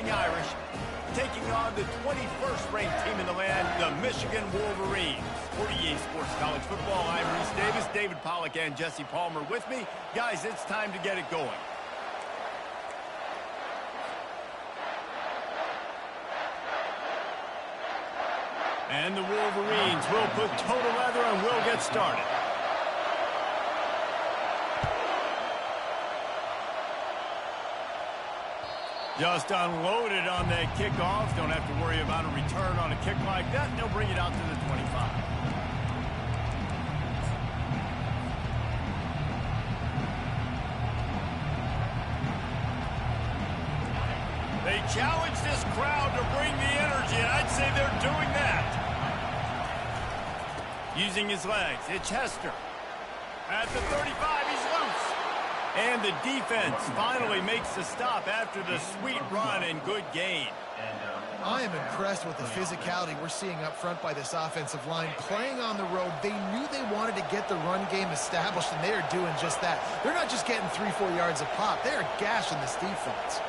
Fighting Irish, taking on the 21st ranked team in the land, the Michigan Wolverines. For EA Sports College Football, I'm Reese Davis, David Pollack, and Jesse Palmer with me. Guys, it's time to get it going. And the Wolverines will put total leather and will get started. Just unloaded on that kickoff. Don't have to worry about a return on a kick like that. They'll bring it out to the 25. They challenge this crowd to bring the energy, and I'd say they're doing that. Using his legs, it's Hester. At the 35, he's loose. And the defense finally makes the stop after the sweet run and good gain. I am impressed with the physicality we're seeing up front by this offensive line. Playing on the road, they knew they wanted to get the run game established, and they are doing just that. They're not just getting 3-4 yards a pop. They are gashing this defense.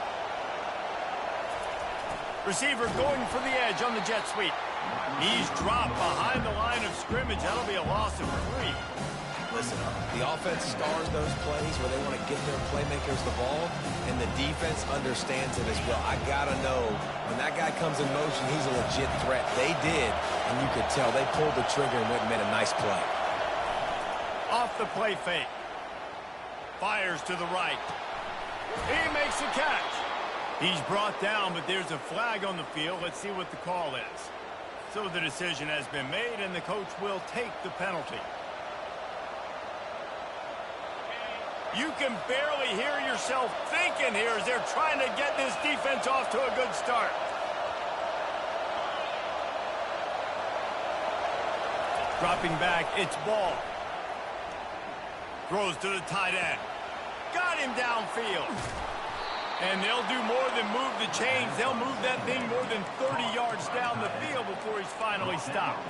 Receiver going for the edge on the jet sweep. He's dropped behind the line of scrimmage. That'll be a loss of 3. Listen, the offense stars those plays where they want to get their playmakers the ball, and the defense understands it as well. I got to know, when that guy comes in motion, he's a legit threat. They did, and you could tell they pulled the trigger and went and made a nice play. Off the play fake. Fires to the right. He makes a catch. He's brought down, but there's a flag on the field. Let's see what the call is. So the decision has been made, and the coach will take the penalty. You can barely hear yourself thinking here as they're trying to get this defense off to a good start. Dropping back, it's Ball. Throws to the tight end. Got him downfield. And they'll do more than move the chains. They'll move that thing more than 30 yards down the field before he's finally stopped.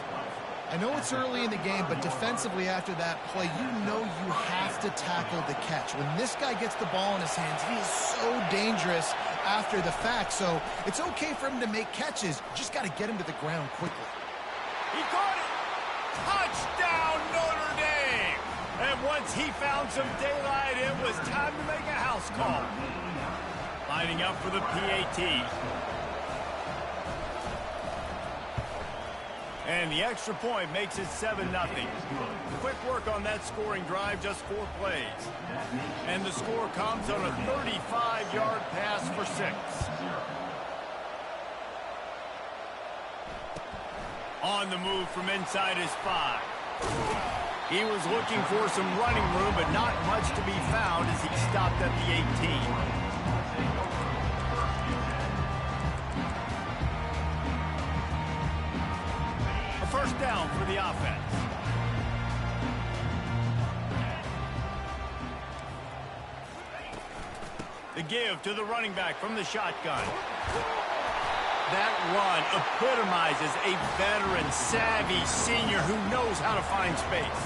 I know it's early in the game, but defensively after that play, you know you have to tackle the catch. When this guy gets the ball in his hands, he is so dangerous after the fact. So it's okay for him to make catches. Just got to get him to the ground quickly. He caught it. Touchdown, Notre Dame. And once he found some daylight, it was time to make a house call. Lining up for the PAT. And the extra point makes it 7-0. Quick work on that scoring drive, just 4 plays. And the score comes on a 35-yard pass for 6. On the move from inside his 5. He was looking for some running room, but not much to be found as he stopped at the 18. First down for the offense. The give to the running back from the shotgun. That run epitomizes a veteran, savvy senior who knows how to find space.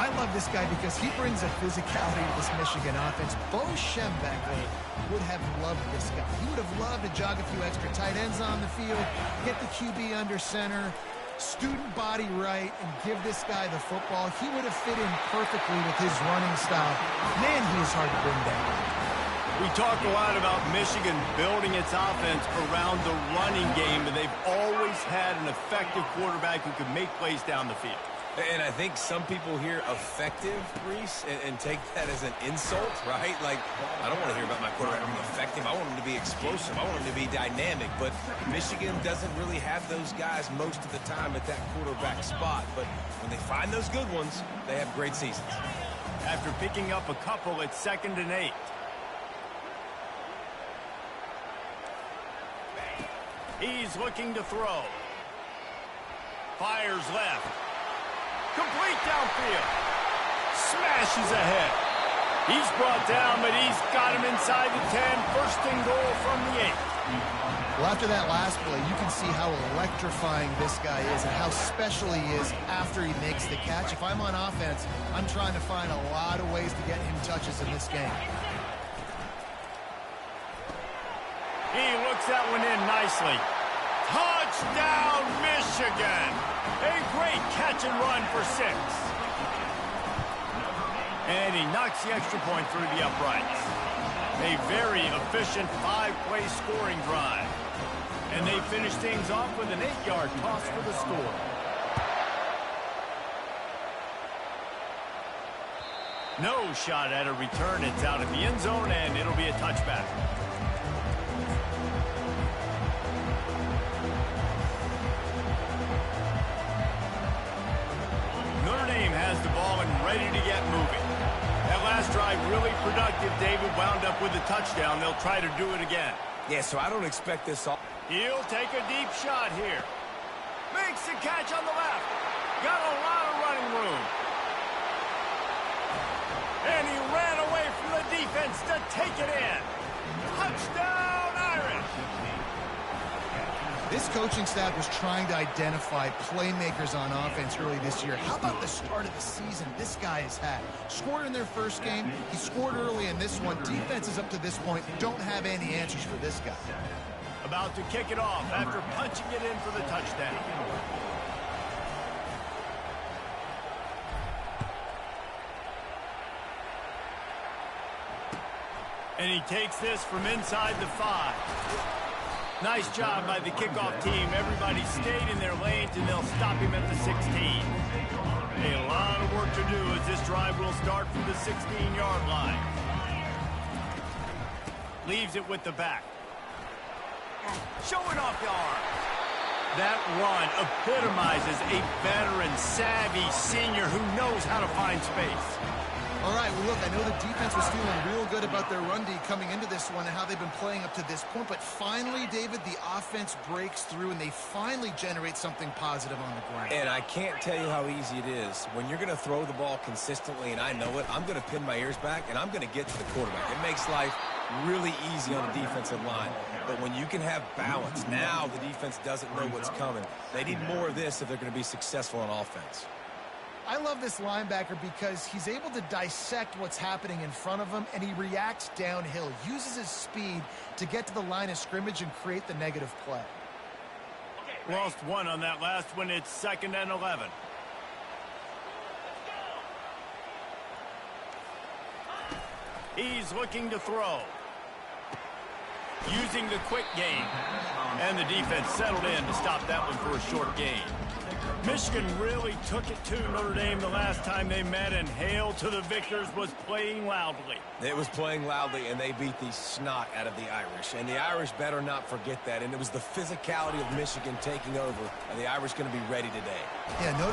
I love this guy because he brings a physicality to this Michigan offense. Bo Schembechler would have loved this guy. He would have loved to jog a few extra tight ends on the field, get the QB under center, student body right, and give this guy the football. He would have fit in perfectly with his running style. Man, he is hard to bring down. We talk a lot about Michigan building its offense around the running game, and they've always had an effective quarterback who can make plays down the field. And I think some people hear effective, Reese, and take that as an insult, right? Like, I don't want to hear about my quarterback being effective. I want him to be explosive. I want him to be dynamic. But Michigan doesn't really have those guys most of the time at that quarterback spot. But when they find those good ones, they have great seasons. After picking up a couple, it's 2nd and 8. He's looking to throw. Fires left. Complete downfield. Smashes ahead. He's brought down, but he's got him inside the 10. First and goal from the 8. Well, after that last play, you can see how electrifying this guy is and how special he is after he makes the catch. If I'm on offense, I'm trying to find a lot of ways to get him touches in this game. He looks that one in nicely. Touchdown, Michigan! A great catch and run for 6. And he knocks the extra point through the uprights. A very efficient 5-play scoring drive. And they finish things off with an 8-yard toss for the score. No shot at a return. It's out of the end zone, and it'll be a touchback. Notre Dame has the ball and ready to get moving. That last drive really productive. David wound up with a touchdown. They'll try to do it again. Yeah, so I don't expect this all. He'll take a deep shot here. Makes the catch on the left. Got a lot of running room. And he ran away from the defense to take it in. Touchdown, Irish! This coaching staff was trying to identify playmakers on offense early this year. How about the start of the season this guy has had? Scored in their first game. He scored early in this one. Defenses up to this point don't have any answers for this guy. About to kick it off after punching it in for the touchdown. And he takes this from inside the 5. Nice job by the kickoff team. Everybody stayed in their lanes, and they'll stop him at the 16. A lot of work to do as this drive will start from the 16-yard line. Leaves it with the back. Showing off the arm. That run epitomizes a veteran, savvy senior who knows how to find space. All right, well, look, I know the defense was feeling real good about their run D coming into this one and how they've been playing up to this point, but finally, David, the offense breaks through and they finally generate something positive on the ground. And I can't tell you how easy it is. When you're going to throw the ball consistently, and I know it, I'm going to pin my ears back, and I'm going to get to the quarterback. It makes life really easy on the defensive line. But when you can have balance, now the defense doesn't know what's coming. They need more of this if they're going to be successful on offense. I love this linebacker because he's able to dissect what's happening in front of him, and he reacts downhill, uses his speed to get to the line of scrimmage and create the negative play. Lost one on that last one. It's 2nd and 11. He's looking to throw. Using the quick game. And the defense settled in to stop that one for a short gain. Michigan really took it to Notre Dame the last time they met, and Hail to the Victors was playing loudly. It was playing loudly, and they beat the snot out of the Irish. And the Irish better not forget that. And it was the physicality of Michigan taking over. And the Irish going to be ready today. Yeah, Notre.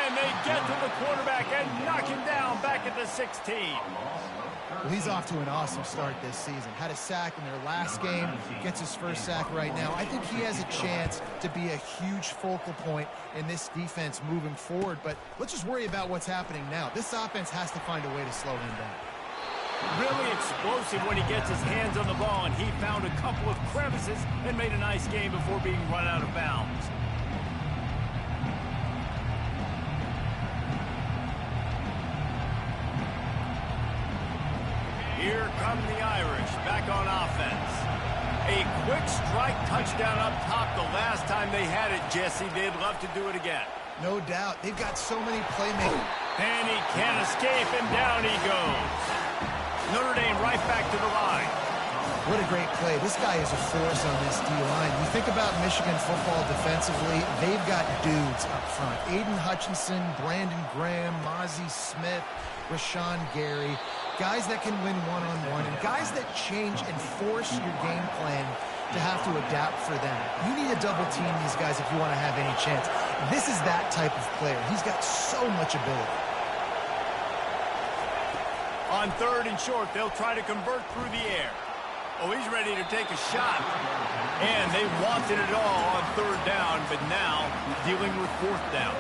And they get to the quarterback and knock him down back at the 16. Well, he's off to an awesome start this season. Had a sack in their last game, gets his first sack right now. I think he has a chance to be a huge focal point in this defense moving forward. But let's just worry about what's happening now. This offense has to find a way to slow him down. Really explosive when he gets his hands on the ball, and he found a couple of crevices and made a nice game before being run out of bounds. Here come the Irish, back on offense. A quick strike touchdown up top the last time they had it, Jesse. They'd love to do it again. No doubt. They've got so many playmakers. And he can't escape, and down he goes. Notre Dame right back to the line. What a great play. This guy is a force on this D-line. You think about Michigan football defensively, they've got dudes up front. Aiden Hutchinson, Brandon Graham, Mozzie Smith, Rashawn Gary. Guys that can win one-on-one, and guys that change and force your game plan to have to adapt for them. You need to double team these guys if you want to have any chance. This is that type of player. He's got so much ability. On 3rd and short, they'll try to convert through the air. Oh, he's ready to take a shot. And they wanted it all on 3rd down, but now dealing with 4th down.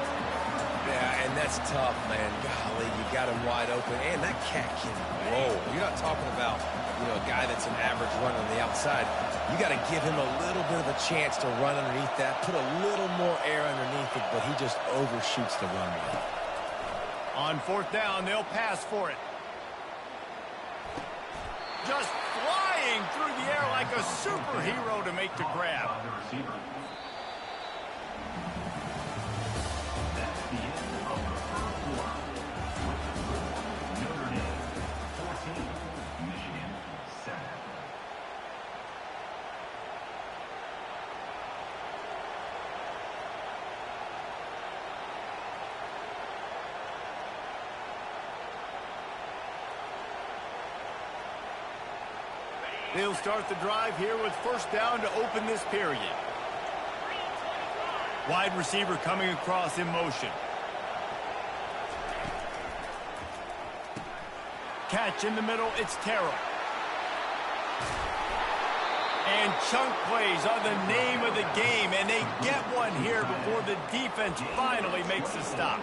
Yeah, and that's tough, man. Golly, you got him wide open. And that cat can roll. You're not talking about, a guy that's an average runner on the outside. You got to give him a little bit of a chance to run underneath that, put a little more air underneath it, but he just overshoots the runway. On 4th down, they'll pass for it. Just flying Dame through the air like a superhero to make the grab. That's the end of the first quarter. Notre Dame 14, Michigan 7. They'll start the drive here with first down to open this period. Wide receiver coming across in motion. Catch in the middle, it's Terrell. And chunk plays are the name of the game, and they get one here before the defense finally makes a stop.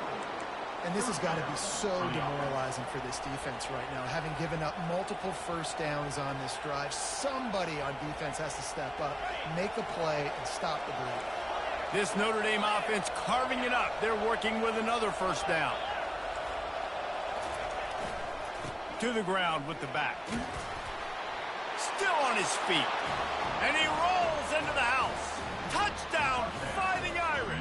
And this has got to be so demoralizing for this defense right now. Having given up multiple first downs on this drive, somebody on defense has to step up, make a play, and stop the bleed. This Notre Dame offense carving it up. They're working with another first down. To the ground with the back. Still on his feet. And he rolls into the house. Touchdown, Fighting Irish.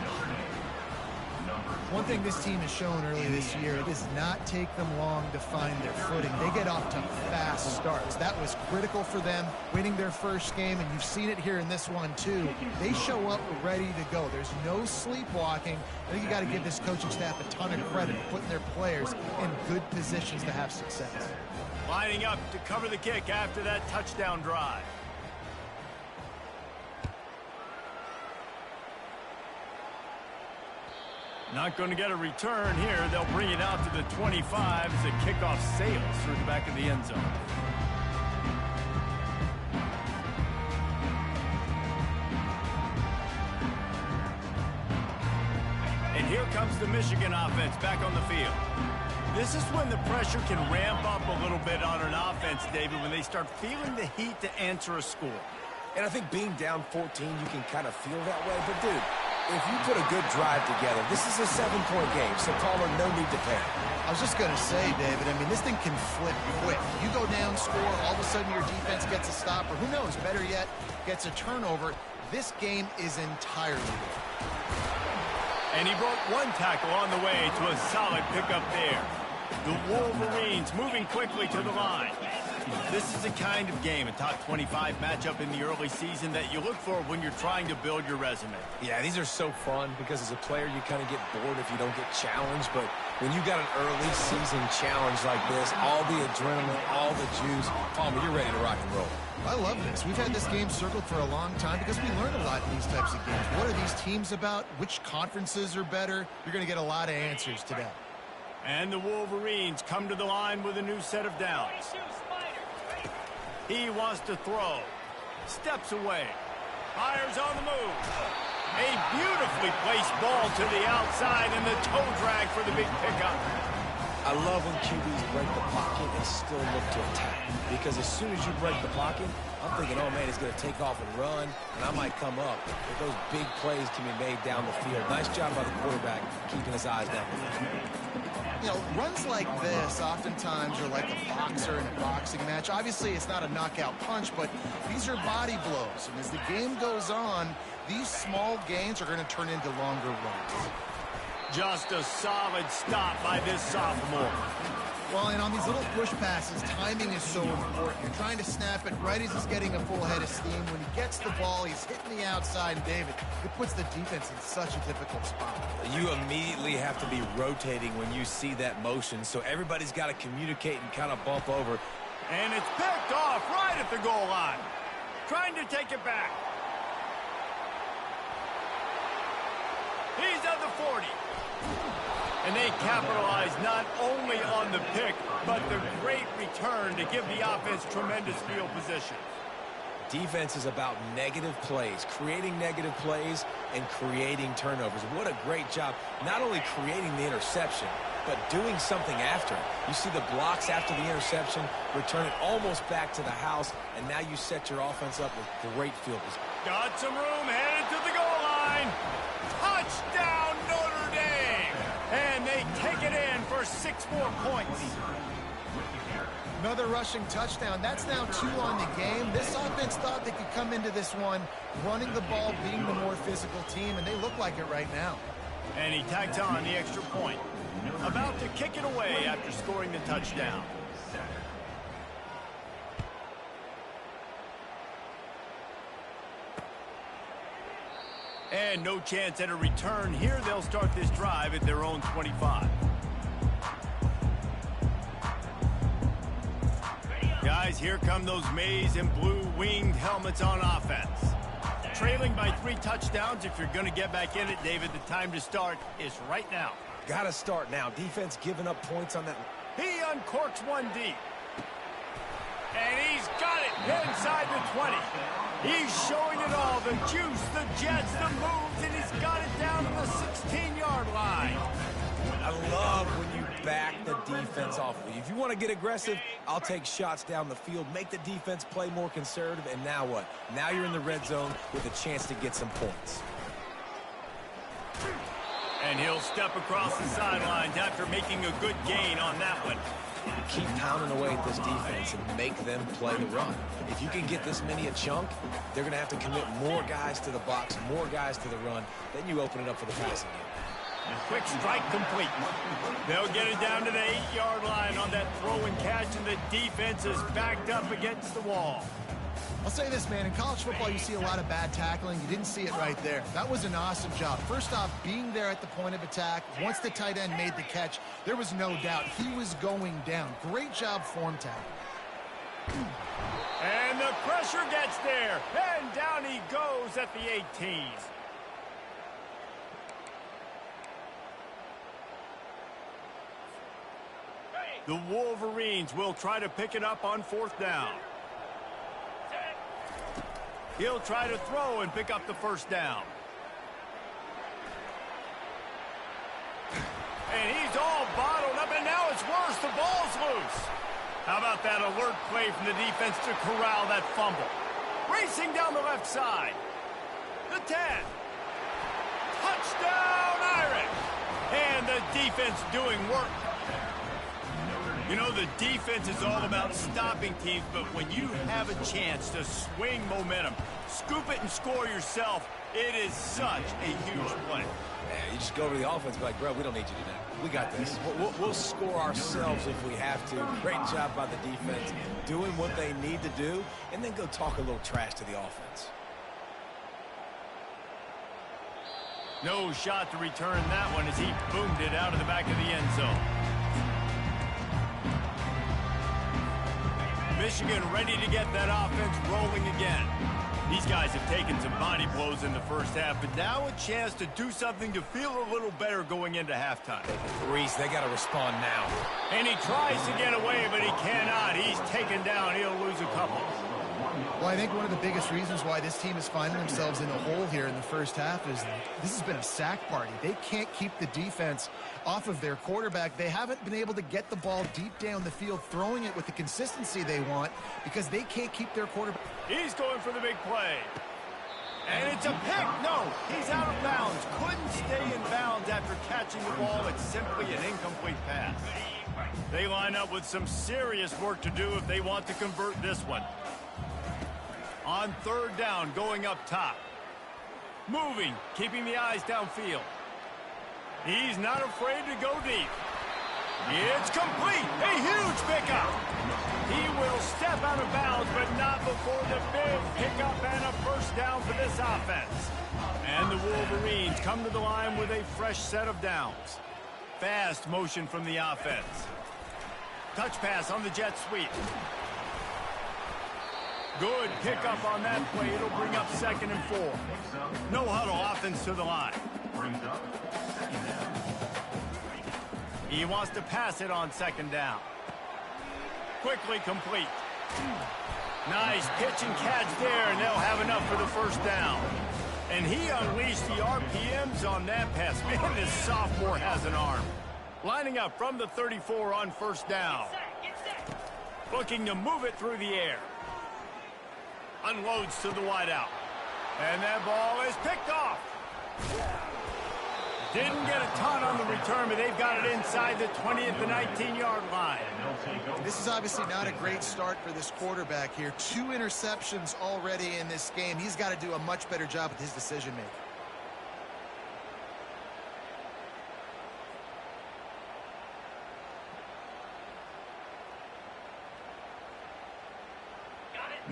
One thing this team has shown early this year, it does not take them long to find their footing. They get off to fast starts. That was critical for them, winning their first game, and you've seen it here in this one too. They show up ready to go. There's no sleepwalking. I think you got to give this coaching staff a ton of credit for putting their players in good positions to have success. Lining up to cover the kick after that touchdown drive. Not going to get a return here. They'll bring it out to the 25 as the kickoff sails through the back of the end zone. And here comes the Michigan offense back on the field. This is when the pressure can ramp up a little bit on an offense, David, when they start feeling the heat to answer a score. And I think being down 14, you can kind of feel that way. But, dude, if you put a good drive together, this is a 7-point game, so Palmer, no need to panic. I was just going to say, David, I mean, this thing can flip quick. You go down, score, all of a sudden your defense gets a stop, or who knows, better yet, gets a turnover. This game is entirely different. And he broke one tackle on the way to a solid pickup there. The Wolverines moving quickly to the line. This is the kind of game, a top 25 matchup in the early season, that you look for when you're trying to build your resume. Yeah, these are so fun because as a player, you kind of get bored if you don't get challenged. But when you got an early season challenge like this, all the adrenaline, all the juice, Palmer, you're ready to rock and roll. I love this. We've had this game circled for a long time because we learn a lot in these types of games. What are these teams about? Which conferences are better? You're going to get a lot of answers today. And the Wolverines come to the line with a new set of downs. He wants to throw. Steps away. Fires on the move. A beautifully placed ball to the outside and the toe drag for the big pickup. I love when QBs break the pocket and still look to attack. Because as soon as you break the pocket, I'm thinking, oh, man, he's going to take off and run, and I might come up. But those big plays can be made down the field. Nice job by the quarterback keeping his eyes down the field. You know, runs like this oftentimes are like a boxer in a boxing match. Obviously, it's not a knockout punch, but these are body blows. And as the game goes on, these small gains are going to turn into longer runs. Just a solid stop by this sophomore. Well, and on these little push passes, timing is so important. You're trying to snap it right as he's getting a full head of steam. When he gets the ball, he's hitting the outside, and David, it puts the defense in such a difficult spot. You immediately have to be rotating when you see that motion, so everybody's got to communicate and kind of bump over. And it's picked off right at the goal line. Trying to take it back. He's at the 40. And they capitalize not only on the pick, but the great return to give the offense tremendous field position. Defense is about negative plays, creating negative plays and creating turnovers. What a great job, not only creating the interception, but doing something after. You see the blocks after the interception, return it almost back to the house, and now you set your offense up with great field position. Got some room, headed to the goal line. Touchdown, Notre Dame! And they take it in for 6 more points. Another rushing touchdown. That's now 2 on the game. This offense thought they could come into this one running the ball, being the more physical team, and they look like it right now. And he tacked on the extra point. About to kick it away after scoring the touchdown. And no chance at a return here. They'll start this drive at their own 25. Guys, here come those maize and blue winged helmets on offense. Trailing by 3 touchdowns. If you're going to get back in it, David, the time to start is right now. Got to start now. Defense giving up points on that. He uncorks one deep. And he's got it inside the 20. He's showing it all. The juice, the jets, the moves, and he's got it down to the 16-yard line. I love when you back the defense off of you. If you want to get aggressive, I'll take shots down the field, make the defense play more conservative, and now what? Now you're in the red zone with a chance to get some points. And he'll step across the sidelines after making a good gain on that one. Keep pounding away at this defense and make them play the run. If you can get this many a chunk, they're going to have to commit more guys to the box, more guys to the run. Then you open it up for the passing game. Quick strike complete. They'll get it down to the 8-yard line on that throw and catch, and the defense is backed up against the wall. I'll say this, man. In college football, you see a lot of bad tackling. You didn't see it right there. That was an awesome job. First off, being there at the point of attack. Once the tight end made the catch, there was no doubt he was going down. Great job form tackle. And the pressure gets there. And down he goes at the 18. The Wolverines will try to pick it up on 4th down. He'll try to throw and pick up the 1st down. And he's all bottled up, and now it's worse. The ball's loose. How about that alert play from the defense to corral that fumble? Racing down the left side. The 10. Touchdown, Irish. And the defense doing work. You know, the defense is all about stopping teams, but when you have a chance to swing momentum, scoop it and score yourself, it is such a huge play. Yeah, you just go over to the offense and be like, bro, we don't need you to do that. We got this. We'll score ourselves if we have to. Great job by the defense doing what they need to do, and then go talk a little trash to the offense. No shot to return that one as he boomed it out of the back of the end zone. Michigan ready to get that offense rolling again. These guys have taken some body blows in the first half, but now a chance to do something to feel a little better going into halftime. Reese, they got to respond now. And he tries to get away, but he cannot. He's taken down. He'll lose a couple. Well, I think one of the biggest reasons why this team is finding themselves in a hole here in the first half is this has been a sack party. They can't keep the defense off of their quarterback. They haven't been able to get the ball deep down the field, throwing it with the consistency they want because they can't keep their quarterback. He's going for the big play. And it's a pick. No, he's out of bounds. Couldn't stay in bounds after catching the ball. It's simply an incomplete pass. They line up with some serious work to do if they want to convert this one. On 3rd down, going up top. Moving, keeping the eyes downfield. He's not afraid to go deep. It's complete. A huge pickup. He will step out of bounds, but not before the big pickup and a 1st down for this offense. And the Wolverines come to the line with a fresh set of downs. Fast motion from the offense. Touch pass on the jet sweep. Good pickup on that play. It'll bring up 2nd and 4. No huddle offense to the line. He wants to pass it on 2nd down. Quickly complete. Nice pitch and catch there, and they'll have enough for the 1st down. And he unleashed the RPMs on that pass. Man, this sophomore has an arm. Lining up from the 34 on 1st down. Looking to move it through the air. Unloads to the wideout. And that ball is picked off. Didn't get a ton on the return, but they've got it inside the 20 at the 19-yard line. This is obviously not a great start for this quarterback here. 2 interceptions already in this game. He's got to do a much better job with his decision-making.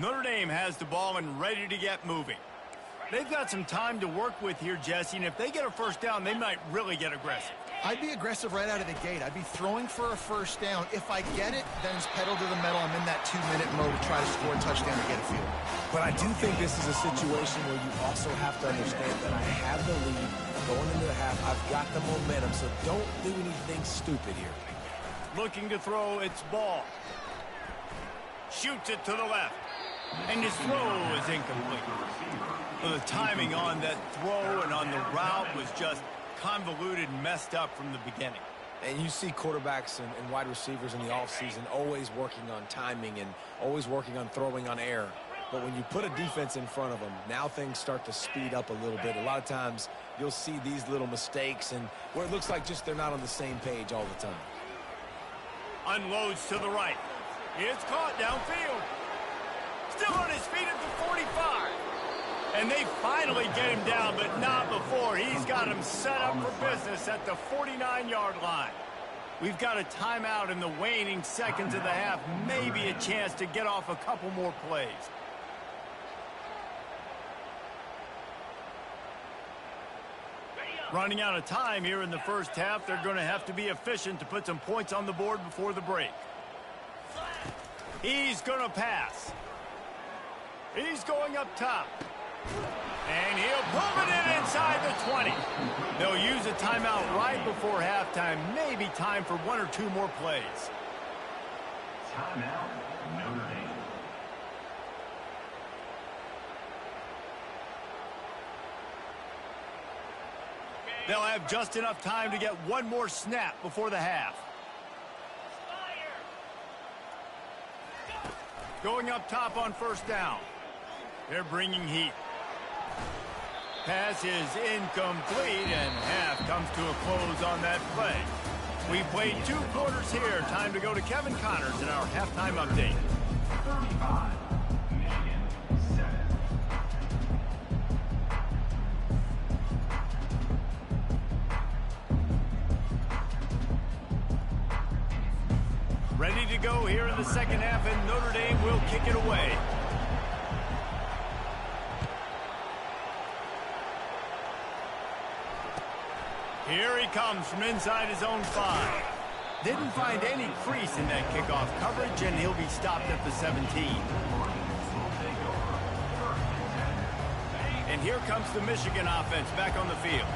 Notre Dame has the ball and ready to get moving. They've got some time to work with here, Jesse, and if they get a first down, they might really get aggressive. I'd be aggressive right out of the gate. I'd be throwing for a first down. If I get it, then it's pedal to the metal. I'm in that 2-minute mode to try to score a touchdown or get a field. But I do think this is a situation where you also have to understand that I have the lead going into the half. I've got the momentum, so don't do anything stupid here. Looking to throw its ball. Shoots it to the left. And his throw is incomplete. So the timing on that throw and on the route was just convoluted and messed up from the beginning. And you see quarterbacks and wide receivers in the offseason always working on timing and always working on throwing on air. But when you put a defense in front of them, now things start to speed up a little bit. A lot of times you'll see these little mistakes and where it looks like just they're not on the same page all the time. Unloads to the right. It's caught downfield. Still on his feet at the 45. And they finally get him down, but not before. He's got him set up for business at the 49-yard line. We've got a timeout in the waning seconds of the half. Maybe a chance to get off a couple more plays. Running out of time here in the first half. They're going to have to be efficient to put some points on the board before the break. He's going to pass. He's going up top. And he'll pull it in inside the 20. They'll use a timeout right before halftime. Maybe time for 1 or 2 more plays. Timeout, Notre Dame. They'll have just enough time to get 1 more snap before the half. Going up top on first down. They're bringing heat. Pass is incomplete, and half comes to a close on that play. We played 2 quarters here. Time to go to Kevin Connors in our halftime update. 35, Michigan 7. Ready to go here in the second half, and Notre Dame will kick it away. Here he comes from inside his own 5. Didn't find any crease in that kickoff coverage, and he'll be stopped at the 17. And here comes the Michigan offense back on the field.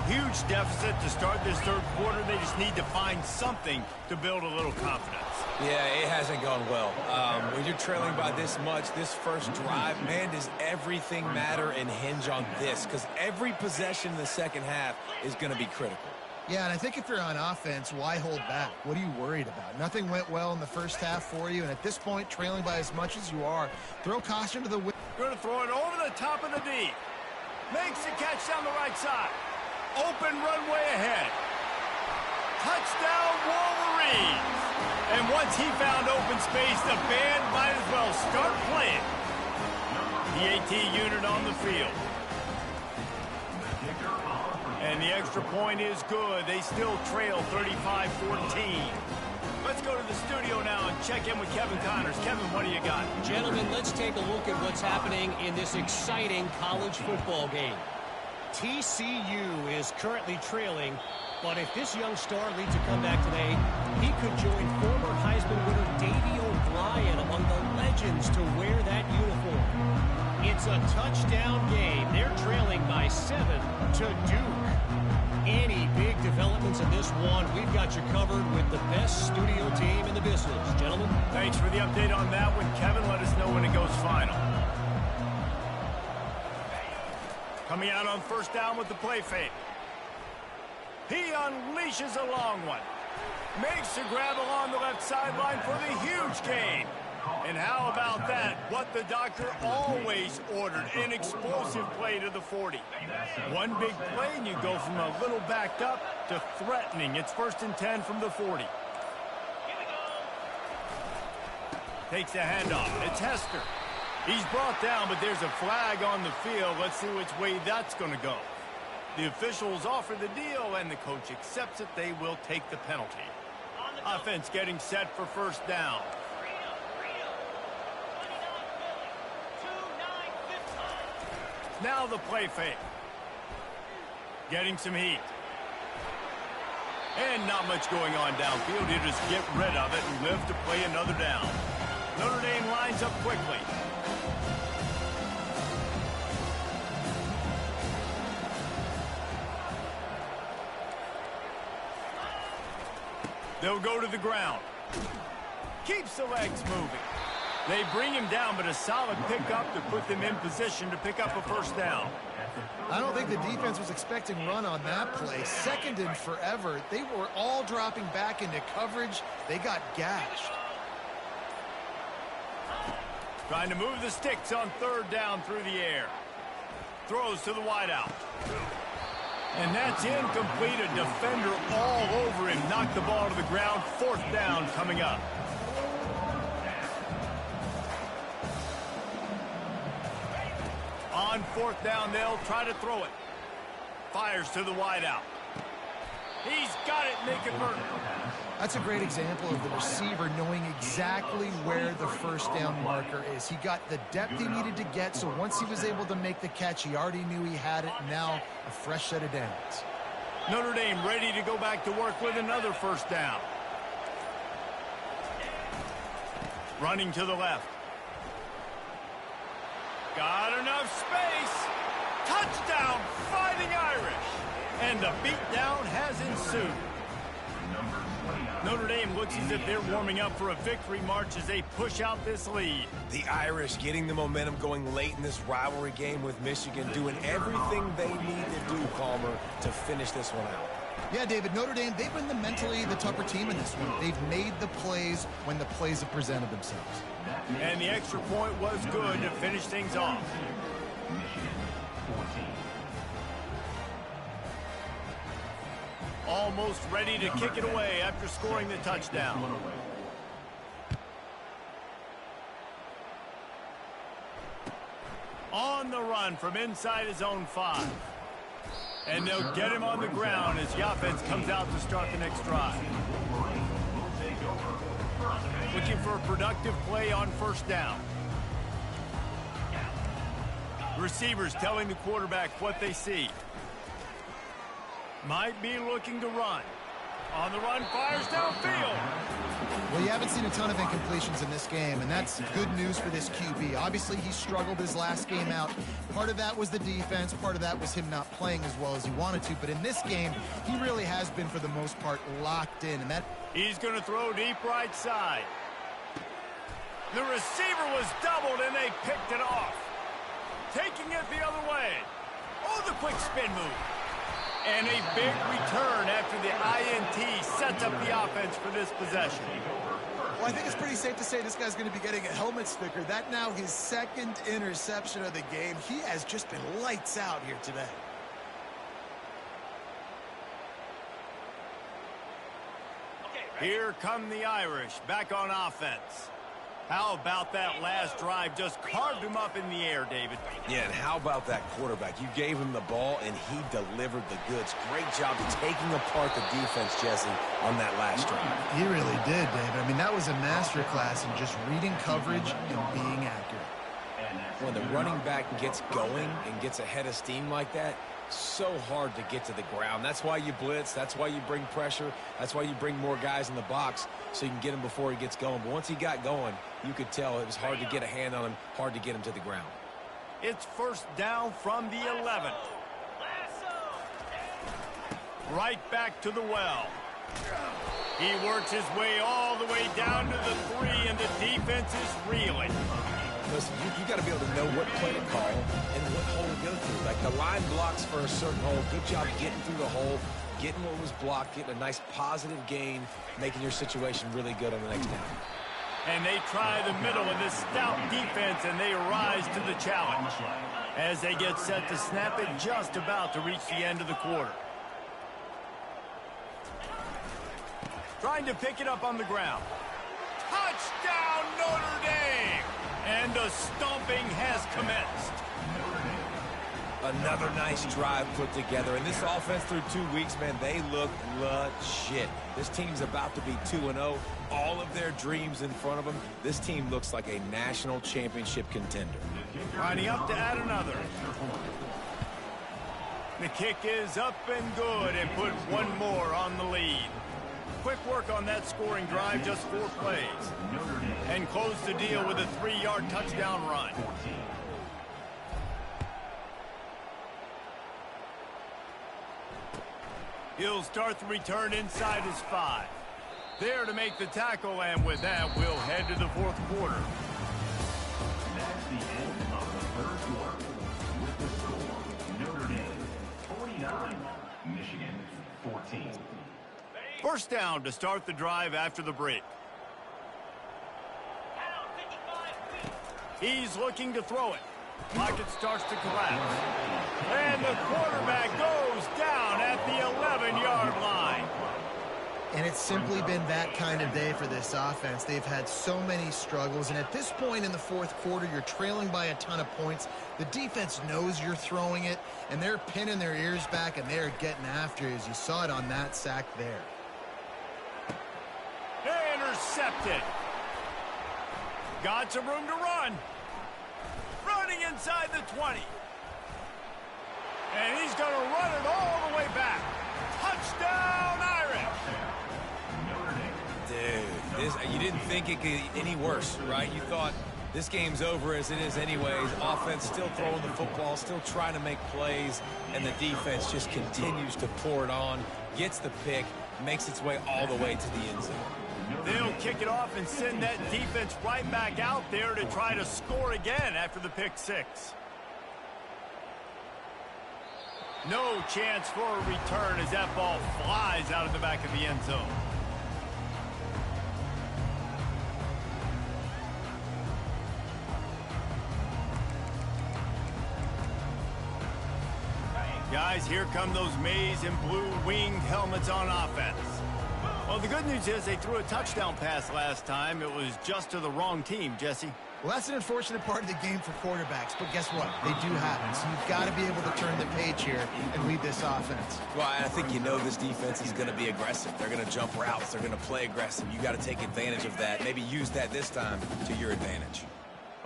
Huge deficit to start this third quarter. They just need to find something to build a little confidence. Yeah, it hasn't gone well. When you're trailing by this much, this first drive, man, does everything matter and hinge on this? Because every possession in the second half is going to be critical. Yeah, and I think if you're on offense, why hold back? What are you worried about? Nothing went well in the first half for you, and at this point, trailing by as much as you are, throw caution to the wind. Going to throw it over the top of the D. Makes the catch down the right side. Open runway ahead. Touchdown, Wolverines. And once he found open space, the band might as well start playing. The AT unit on the field. And the extra point is good. They still trail 35-14. Let's go to the studio now and check in with Kevin Connors. Kevin, what do you got? Gentlemen, let's take a look at what's happening in this exciting college football game. TCU is currently trailing, but if this young star leads a comeback today, he could join former Heisman winner Davey O'Brien among the legends to wear that uniform. It's a touchdown game. They're trailing by 7 to Duke. Any big developments in this one, we've got you covered with the best studio team in the business. Gentlemen. Thanks for the update on that one, Kevin. Let us know when it goes final. Coming out on first down with the play fake. He unleashes a long one. Makes the grab along the left sideline for the huge gain. And how about that? What the doctor always ordered, an explosive play to the 40. One big play and you go from a little backed up to threatening. It's 1st and 10 from the 40. Takes a handoff. It's Hester. He's brought down, but there's a flag on the field. Let's see which way that's going to go. The officials offer the deal, and the coach accepts it. They will take the penalty. Offense getting set for 1st down. Now the play fake. Getting some heat. And not much going on downfield. You just get rid of it and live to play another down. Notre Dame lines up quickly. They'll go to the ground. Keeps the legs moving. They bring him down, but a solid pickup to put them in position to pick up a 1st down. I don't think the defense was expecting run on that play. 2nd and forever. They were all dropping back into coverage. They got gashed. Trying to move the sticks on 3rd down through the air. Throws to the wideout. And that's incomplete. A defender all over him. Knocked the ball to the ground. 4th down coming up. On 4th down, they'll try to throw it. Fires to the wideout. He's got it, making Merton. That's a great example of the receiver knowing exactly where the 1st down marker is. He got the depth he needed to get, so once he was able to make the catch, he already knew he had it. Now a fresh set of downs. Notre Dame ready to go back to work with another 1st down. Running to the left. Got enough space. Touchdown, Fighting Irish. And the beatdown has ensued. Notre Dame looks as if they're warming up for a victory march as they push out this lead. The Irish getting the momentum going late in this rivalry game with Michigan, doing everything they need to do, Palmer, to finish this one out. Yeah, David, Notre Dame, they've been mentally the tougher team in this one. They've made the plays when the plays have presented themselves. And the extra point was good to finish things off. Almost ready to kick it away after scoring the touchdown. On the run from inside his own 5. And they'll get him on the ground as the offense comes out to start the next drive. Looking for a productive play on 1st down. Receivers telling the quarterback what they see. Might be looking to run. On the run, fires downfield. Well, you haven't seen a ton of incompletions in this game, and that's good news for this QB. Obviously, he struggled his last game out. Part of that was the defense. Part of that was him not playing as well as he wanted to. But in this game, he really has been, for the most part, locked in. And that He's going to throw deep right side. The receiver was doubled, and they picked it off. Taking it the other way. Oh, the quick spin move. And a big return after the INT sets up the offense for this possession. Well, I think it's pretty safe to say this guy's going to be getting a helmet sticker. That now his 2nd interception of the game. He has just been lights out here today. Here come the Irish back on offense. How about that last drive? Just carved him up in the air, David. Yeah, and how about that quarterback? You gave him the ball, and he delivered the goods. Great job of taking apart the defense, Jesse, on that last drive. He really did, David. I mean, that was a masterclass in just reading coverage and being accurate. When the running back gets going and gets ahead of steam like that, so hard to get to the ground. That's why you blitz. That's why you bring pressure. That's why you bring more guys in the box so you can get him before he gets going. But once he got going, you could tell it was hard to get a hand on him, hard to get him to the ground. It's 1st down from the 11. Right back to the well. He works his way all the way down to the 3, and the defense is reeling. Listen, you got to be able to know what play to call and what hole to go through. Like, the line blocks for a certain hole. Good job getting through the hole, getting what was blocked, getting a nice positive gain, making your situation really good on the next down. And they try the middle of this stout defense, and they rise to the challenge as they get set to snap it just about to reach the end of the quarter. Trying to pick it up on the ground. Touchdown, Notre Dame! And the stomping has commenced. Another nice drive put together. And this offense through 2 weeks, man, they look legit. This team's about to be 2-0. All of their dreams in front of them. This team looks like a national championship contender. Lining up to add another. The kick is up and good and put one more on the lead. Quick work on that scoring drive, just 4 plays. And close the deal with a 3-yard touchdown run. He'll start the return inside his 5. There to make the tackle, and with that, we'll head to the 4th quarter. That's the end of the third quarter. With the score, Notre Dame 49, Michigan 14. First down to start the drive after the break. He's looking to throw it. Pocket starts to collapse. And the quarterback goes down at the 11-yard line. And it's simply been that kind of day for this offense. They've had so many struggles, and at this point in the 4th quarter, you're trailing by a ton of points. The defense knows you're throwing it, and they're pinning their ears back, and they're getting after you, as you saw it on that sack there. Intercepted. Got some room to run. Running inside the 20. And he's going to run it all the way back. Touchdown, Irish. Dude, you didn't think it could get any worse, right? You thought this game's over as it is anyways. Offense still throwing the football, still trying to make plays, and the defense just continues to pour it on, gets the pick, makes its way all the way to the end zone. They'll kick it off and send that defense right back out there to try to score again after the pick 6. No chance for a return as that ball flies out of the back of the end zone. Guys, here come those maize and blue winged helmets on offense. Well, the good news is they threw a touchdown pass last time. It was just to the wrong team, Jesse. Well, that's an unfortunate part of the game for quarterbacks, but guess what? They do happen, so you've got to be able to turn the page here and lead this offense. Well, I think you know this defense is going to be aggressive. They're going to jump routes. They're going to play aggressive. You got to take advantage of that. Maybe use that this time to your advantage.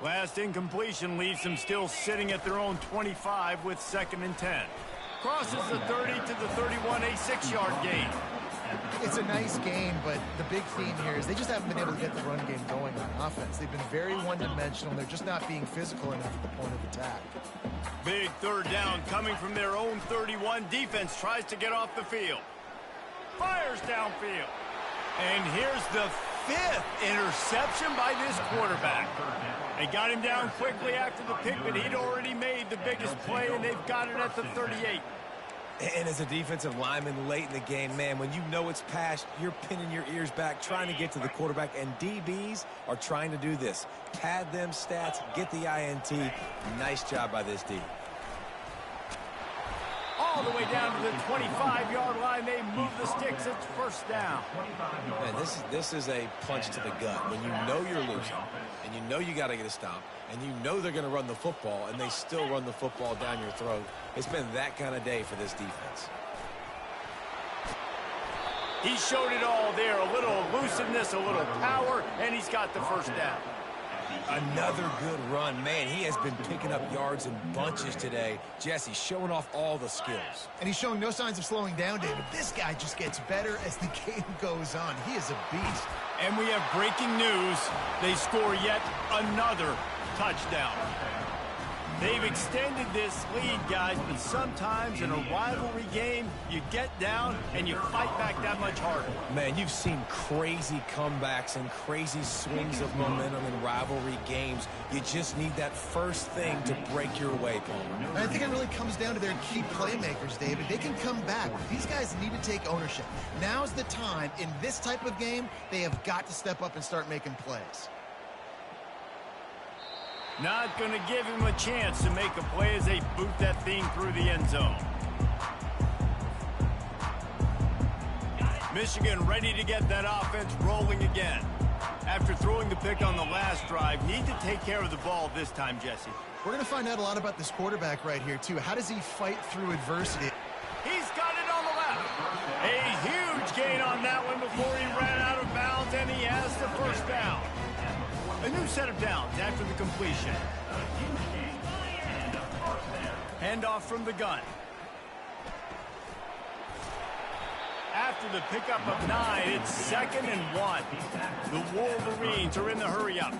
Last incompletion leaves them still sitting at their own 25 with 2nd and 10. Crosses the 30 to the 31, a 6-yard gain. It's a nice game, but the big theme here is they just haven't been able to get the run game going on offense. They've been very one-dimensional. They're just not being physical enough at the point of attack. Big 3rd down coming from their own 31. Defense tries to get off the field. Fires downfield. And here's the 5th interception by this quarterback. They got him down quickly after the pick, but he'd already made the biggest play, and they've got it at the 38. And as a defensive lineman late in the game, man, when you know it's past, you're pinning your ears back, trying to get to the quarterback, and DBs are trying to do this. Pad them stats, get the INT. Nice job by this D. All the way down to the 25-yard line. They move the sticks. It's 1st down. Man, this is a punch to the gut. When you know you're losing, and you know you got to get a stop, and you know they're going to run the football, and they still run the football down your throat. It's been that kind of day for this defense. He showed it all there. A little elusiveness, a little power, and he's got the 1st down. Another good run. Man, he has been picking up yards in bunches today. Jesse showing off all the skills. And he's showing no signs of slowing down, David. This guy just gets better as the game goes on. He is a beast. And we have breaking news. They score yet another touchdown. They've extended this lead, guys, but sometimes in a rivalry game, you get down and you fight back that much harder. Man, you've seen crazy comebacks and crazy swings of momentum in rivalry games. You just need that first thing to break your way, Palmer. I think it really comes down to their key playmakers, David. They can come back. These guys need to take ownership. Now's the time. In this type of game, they have got to step up and start making plays. Not going to give him a chance to make a play as they boot that thing through the end zone. Michigan ready to get that offense rolling again. After throwing the pick on the last drive, need to take care of the ball this time, Jesse. We're going to find out a lot about this quarterback right here, too. How does he fight through adversity? He's got it on the left. A huge gain on that one before he ran out of bounds, and he has the first down. A new set of downs after the completion. Handoff from the gun. After the pickup of 9, it's 2nd and 1. The Wolverines are in the hurry-up.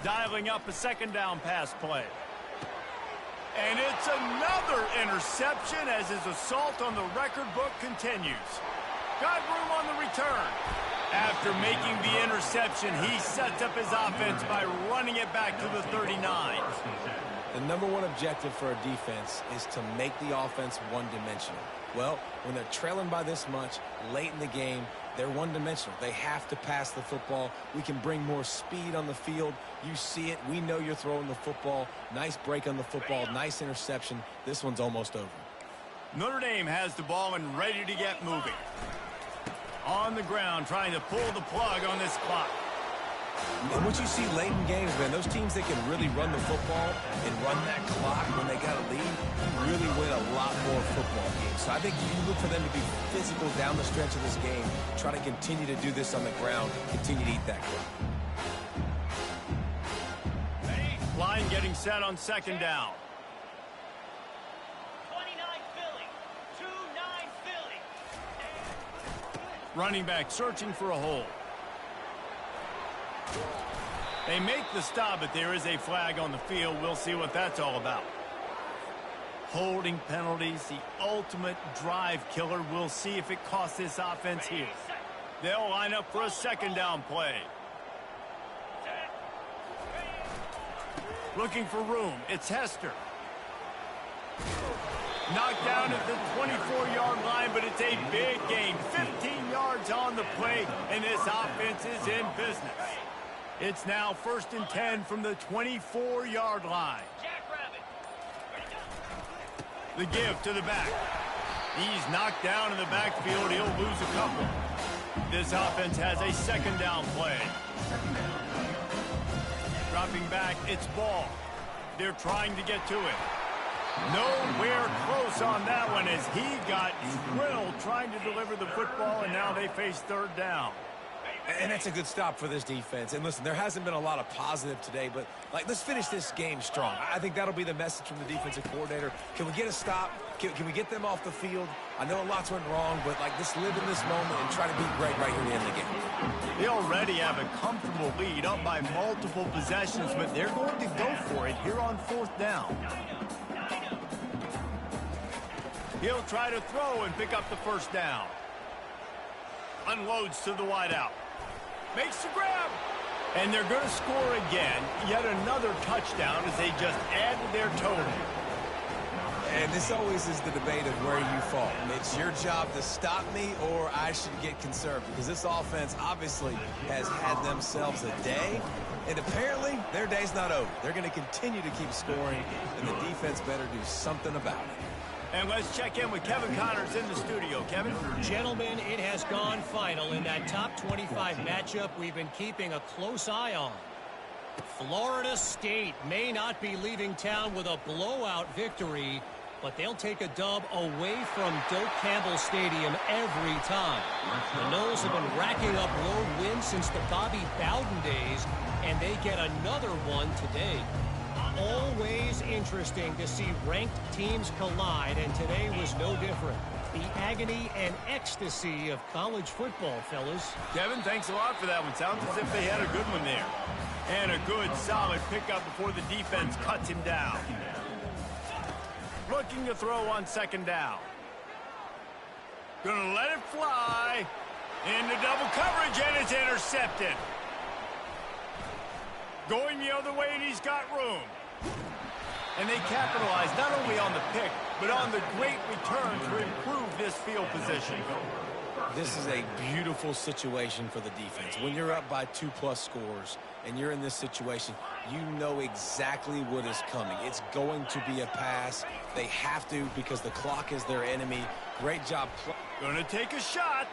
Dialing up a second down pass play. And it's another interception as his assault on the record book continues. Got room on the return. After making the interception, he sets up his offense by running it back to the 39. The number one objective for a defense is to make the offense one-dimensional. Well, when they're trailing by this much, late in the game, they're one-dimensional. They have to pass the football. We can bring more speed on the field. You see it. We know you're throwing the football. Nice break on the football. Nice interception. This one's almost over. Notre Dame has the ball and ready to get moving. On the ground, trying to pull the plug on this clock. And what you see late in games, man, those teams that can really run the football and run that clock when they got a lead, really win a lot more football games. So I think you look for them to be physical down the stretch of this game, try to continue to do this on the ground, continue to eat that clock. Line getting set on second down. 29 Philly. 2-9 Philly. Running back searching for a hole. They make the stop, but there is a flag on the field. We'll see what that's all about. Holding penalties, the ultimate drive killer. We'll see if it costs this offense here. They'll line up for a second down play. Looking for room. It's Hester. Knocked down at the 24-yard line, but it's a big gain. 15 yards on the play, and this offense is in business. It's now 1st and 10 from the 24-yard line. The give to the back. He's knocked down in the backfield. He'll lose a couple. This offense has a second down play. Dropping back, it's Ball. They're trying to get to it. Nowhere close on that one as he got drilled trying to deliver the football, and now they face third down. And that's a good stop for this defense. And listen, there hasn't been a lot of positive today, but let's finish this game strong. I think that'll be the message from the defensive coordinator. Can we get a stop? Can we get them off the field? I know lots went wrong, but just live in this moment and try to be great right here at the end of the game. They already have a comfortable lead up by multiple possessions, but they're going to go for it here on 4th down. He'll try to throw and pick up the first down. Unloads to the wideout. Makes the grab. And they're going to score again. Yet another touchdown as they just add to their total. And this always is the debate of where you fall. It's your job to stop me or I should get concerned because this offense obviously has had themselves a day. And apparently their day's not over. They're going to continue to keep scoring, and the defense better do something about it. And let's check in with Kevin Connors in the studio. Kevin? Gentlemen, it has gone final in that top 25 matchup we've been keeping a close eye on. Florida State may not be leaving town with a blowout victory, but they'll take a dub away from Doak Campbell Stadium every time. The Noles have been racking up road wins since the Bobby Bowden days, and they get another one today. Always interesting to see ranked teams collide, and today was no different. The agony and ecstasy of college football, fellas. Kevin, thanks a lot for that one. Sounds as if they had a good one there. And a good, solid pickup before the defense cuts him down. Looking to throw on second down. Gonna let it fly. Into double coverage, and it's intercepted. Going the other way, and he's got room. And they capitalize not only on the pick, but on the great return to improve this field position. This is a beautiful situation for the defense. When you're up by 2+ scores and you're in this situation, you know exactly what is coming. It's going to be a pass. They have to because the clock is their enemy. Great job. Gonna take a shot.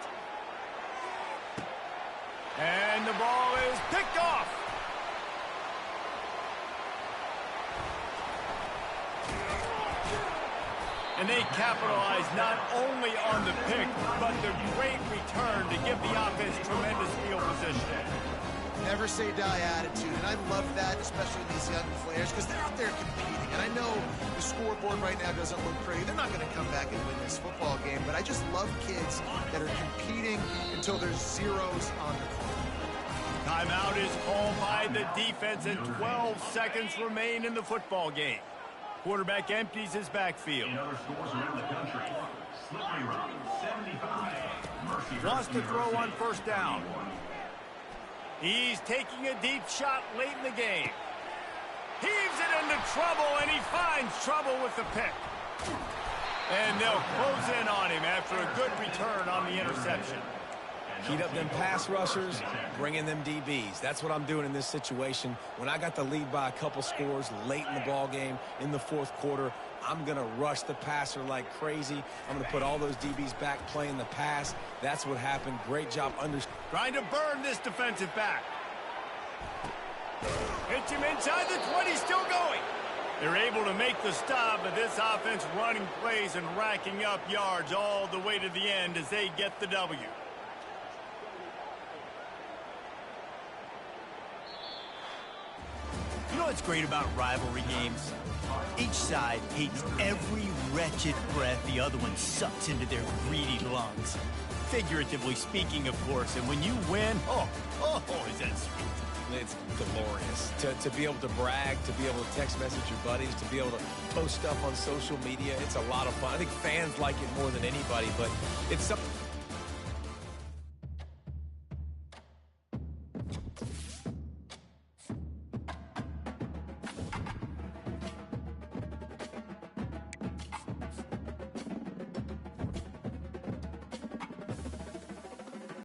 And the ball is picked off. And they capitalize not only on the pick, but the great return to give the offense tremendous field position. Never say die attitude, and I love that, especially these young players, because they're out there competing. And I know the scoreboard right now doesn't look pretty. They're not going to come back and win this football game, but I just love kids that are competing until there's zeros on the clock. Timeout is called by the defense, and 12 seconds remain in the football game. Quarterback empties his backfield. Wants to throw on first down. He's taking a deep shot late in the game. Heaves it into trouble, and he finds trouble with the pick. And they'll close in on him after a good return on the interception. Heat up them pass rushers, bring in them DBs. That's what I'm doing in this situation. When I got the lead by a couple scores late in the ball game, in the fourth quarter, I'm going to rush the passer like crazy. I'm going to put all those DBs back playing the pass. That's what happened. Great job trying to burn this defensive back. Hits him inside the 20, still going. They're able to make the stop, but this offense running plays and racking up yards all the way to the end as they get the W. You know what's great about rivalry games? Each side hates every wretched breath the other one sucks into their greedy lungs. Figuratively speaking, of course, and when you win, is that sweet. It's glorious. To be able to brag, to be able to text message your buddies, to be able to post stuff on social media, it's a lot of fun. I think fans like it more than anybody, but it's something